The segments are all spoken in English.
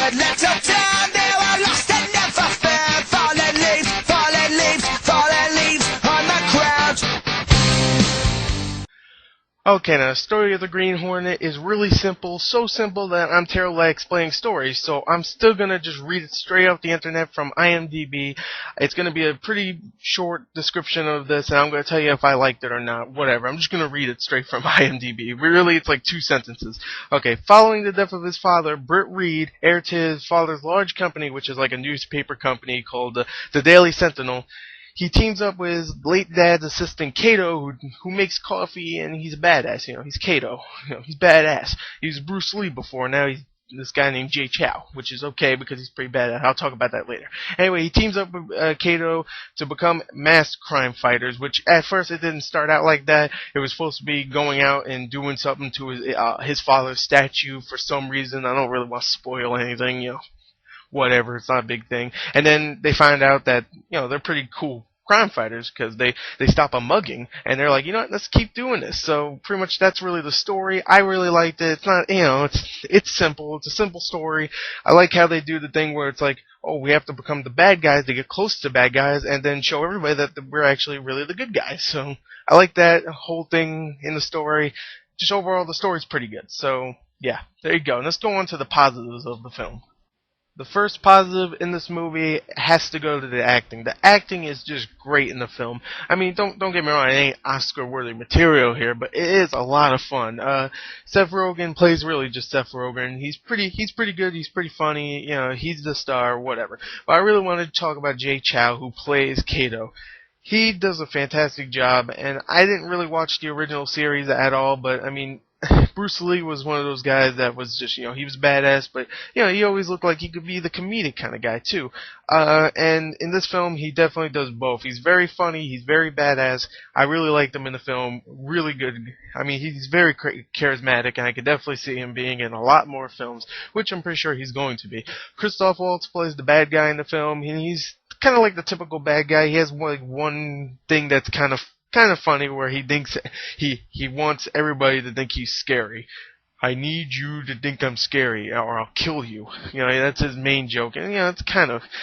good little town. They were lost and never found. Fallen leaves, fallen leaves, fallen leaves on the ground. Okay, now the story of the Green Hornet is really simple, so simple that I'm terrible at explaining stories, so I'm still gonna just read it straight off the internet from IMDb. It's gonna be a pretty short description of this, and I'm gonna tell you if I liked it or not, whatever. I'm just gonna read it straight from IMDb. Really, it's like 2 sentences. Okay, following the death of his father, Britt Reed, heir to his father's large company, which is like a newspaper company called the Daily Sentinel. He teams up with his late dad's assistant Kato, who makes coffee, and he's a badass. You know, he's Kato. You know, he's badass. He was Bruce Lee before. Now he's this guy named Jay Chow, which is okay because he's pretty badass. I'll talk about that later. Anyway, he teams up with Kato to become masked crime fighters, which at first it didn't start out like that. It was supposed to be going out and doing something to his father's statue for some reason. I don't really want to spoil anything, you know. Whatever, it's not a big thing. And then they find out that, you know, they're pretty cool crime fighters because they stop a mugging and they're like, you know what, let's keep doing this. So pretty much that's really the story. I really liked it. It's not, you know, it's simple. It's a simple story. I like how they do the thing where it's like, oh, we have to become the bad guys to get close to bad guys and then show everybody that we're actually really the good guys. So I like that whole thing in the story. Just overall, the story's pretty good. So yeah, there you go. And let's go on to the positives of the film. The first positive in this movie has to go to the acting. The acting is just great in the film. I mean, don't get me wrong, it ain't Oscar-worthy material here, but it is a lot of fun. Seth Rogen plays really just Seth Rogen. He's pretty good. He's pretty funny. You know, he's the star, whatever. But I really wanted to talk about Jay Chow, who plays Kato. He does a fantastic job, and I didn't really watch the original series at all, but I mean, Bruce Lee was one of those guys that was just, you know, he was badass, but, you know, he always looked like he could be the comedic kind of guy, too. And in this film, he definitely does both. He's very funny, he's very badass. I really liked him in the film, really good. I mean, he's very charismatic, and I could definitely see him being in a lot more films, which I'm pretty sure he's going to be. Christoph Waltz plays the bad guy in the film, and he's kind of like the typical bad guy. He has one thing that's kind of funny where he thinks he wants everybody to think he's scary. I need you to think I'm scary or I'll kill you. You know, that's his main joke. And you know,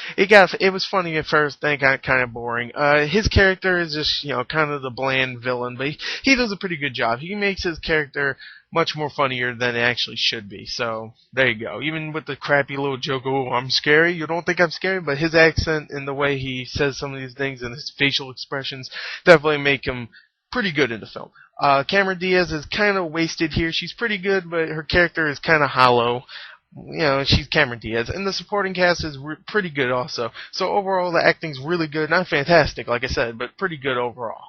it was funny at first, then it got kind of boring. His character is just, you know, kind of the bland villain, but he does a pretty good job. He makes his character much more funnier than it actually should be. So there you go. Even with the crappy little joke, oh, I'm scary. You don't think I'm scary, but his accent and the way he says some of these things and his facial expressions definitely make him pretty good in the film. Cameron Diaz is kind of wasted here. She's pretty good, but her character is kind of hollow. You know, she's Cameron Diaz, and the supporting cast is pretty good also. So overall, the acting's really good. Not fantastic, like I said, but pretty good overall.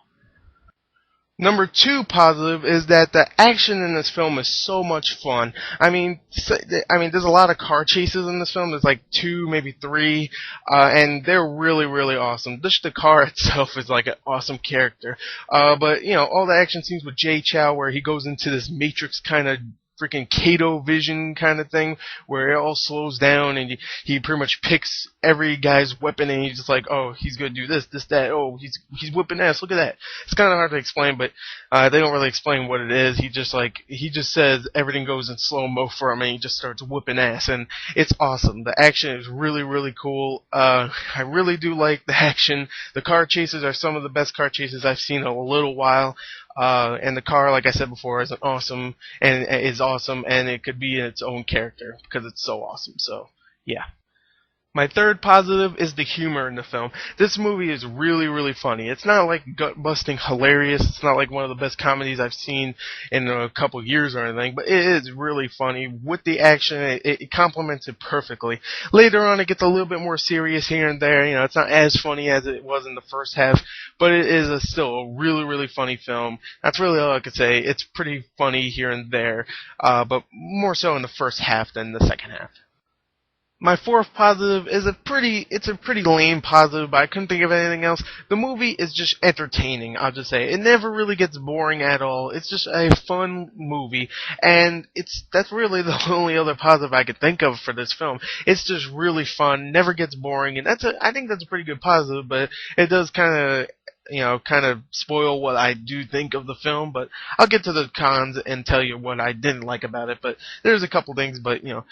Number 2 positive is that the action in this film is so much fun. I mean, there's a lot of car chases in this film. There's like 2, maybe 3, and they're really, really awesome. Just the car itself is like an awesome character. But, you know, all the action scenes with Jay Chow where he goes into this Matrix kind of freaking Kato vision kind of thing where it all slows down and he pretty much picks every guy's weapon and he's just like, oh, he's gonna do this, that, oh, he's whipping ass, look at that. It's kind of hard to explain, but they don't really explain what it is. He just says everything goes in slow-mo for him and he just starts whipping ass, and it's awesome. The action is really, really cool. I really do like the action. The car chases are some of the best car chases I've seen in a little while. And the car, like I said before, is awesome, and it could be in its own character because it's so awesome. So, yeah. My third positive is the humor in the film. This movie is really, really funny. It's not like gut-busting hilarious. It's not like one of the best comedies I've seen in a couple of years or anything, but it is really funny. With the action, it complements it perfectly. Later on, it gets a little bit more serious here and there. You know, it's not as funny as it was in the first half, but it is still a really, really funny film. That's really all I could say. It's pretty funny here and there, but more so in the first half than the second half. My fourth positive is a pretty lame positive, but I couldn't think of anything else. The movie is just entertaining, I'll just say. It never really gets boring at all. It's just a fun movie, and that's really the only other positive I could think of for this film. It's just really fun, never gets boring, and I think that's a pretty good positive, but it does kind of spoil what I do think of the film, but I'll get to the cons and tell you what I didn't like about it, but there's a couple things, but, you know,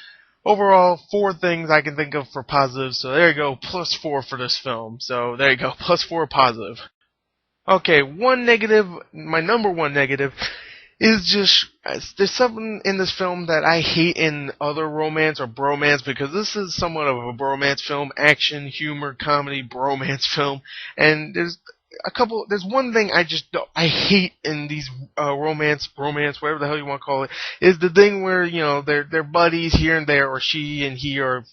overall, 4 things I can think of for positives. So there you go, +4 for this film. So there you go, +4 positive. Okay, one negative, my number one negative is just there's something in this film that I hate in other romance or bromance, because this is somewhat of a bromance film, action, humor, comedy, bromance film, and there's one thing I just don't, I hate in these bromance, whatever the hell you want to call it, is the thing where they're buddies here and there, or she and he are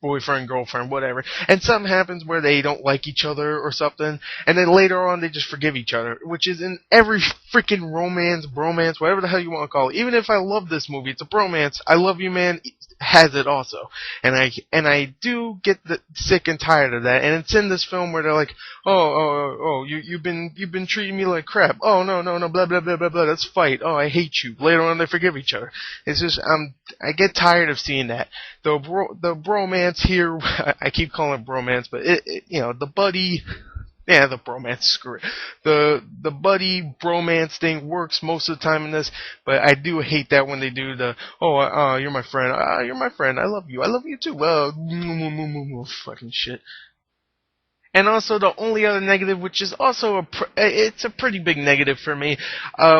boyfriend, girlfriend, whatever, and something happens where they don't like each other or something, and then later on they just forgive each other, which is in every freaking romance, bromance, whatever the hell you want to call it. Even if I love this movie, it's a bromance. I Love You Man has it also, and I do get sick and tired of that, and it's in this film where they're like, you've been treating me like crap. Oh no, blah blah blah blah blah. Let's fight. Oh, I hate you. Later on they forgive each other. It's just I get tired of seeing that. The bromance here, I keep calling it bromance, but the buddy. Yeah, the bromance, screw it. The buddy bromance thing works most of the time in this, but I do hate that when they do the, you're my friend, you're my friend, I love you too, fucking shit. And also the only other negative, which is also it's a pretty big negative for me,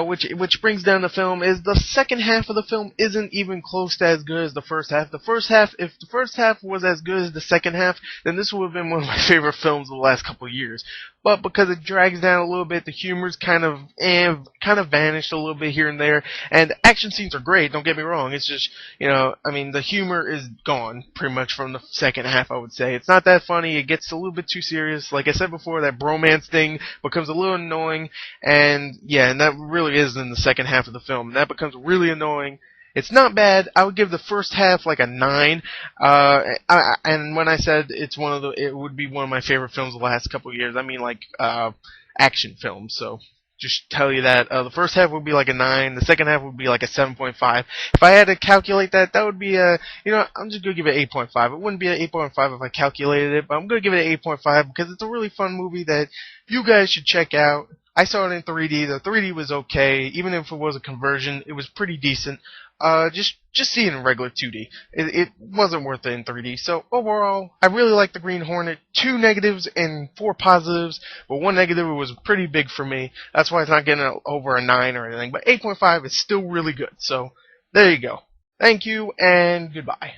which brings down the film, is the second half of the film isn't even close to as good as the first half. If the first half was as good as the second half, then this would have been one of my favorite films of the last couple of years. But because it drags down a little bit, the humor's kind of vanished a little bit here and there, and the action scenes are great. Don't get me wrong. It's just the humor is gone pretty much from the second half. I would say it's not that funny. It gets a little bit too serious. Like I said before, that bromance thing becomes a little annoying, and that really is in the second half of the film. That becomes really annoying. It's not bad. I would give the first half like a 9. And when I said it would be one of my favorite films of the last couple of years, I mean like action films. So just tell you that the first half would be like a 9. The second half would be like a 7.5. If I had to calculate that, that would be I'm just gonna give it 8.5. It wouldn't be an 8.5 if I calculated it, but I'm gonna give it an 8.5 because it's a really fun movie that you guys should check out. I saw it in 3D. The 3D was okay, even if it was a conversion. It was pretty decent. Just see it in regular 2D. It wasn't worth it in 3D. So overall, I really like the Green Hornet. 2 negatives and 4 positives, but 1 negative was pretty big for me. That's why it's not getting over a 9 or anything. But 8.5 is still really good. So there you go. Thank you and goodbye.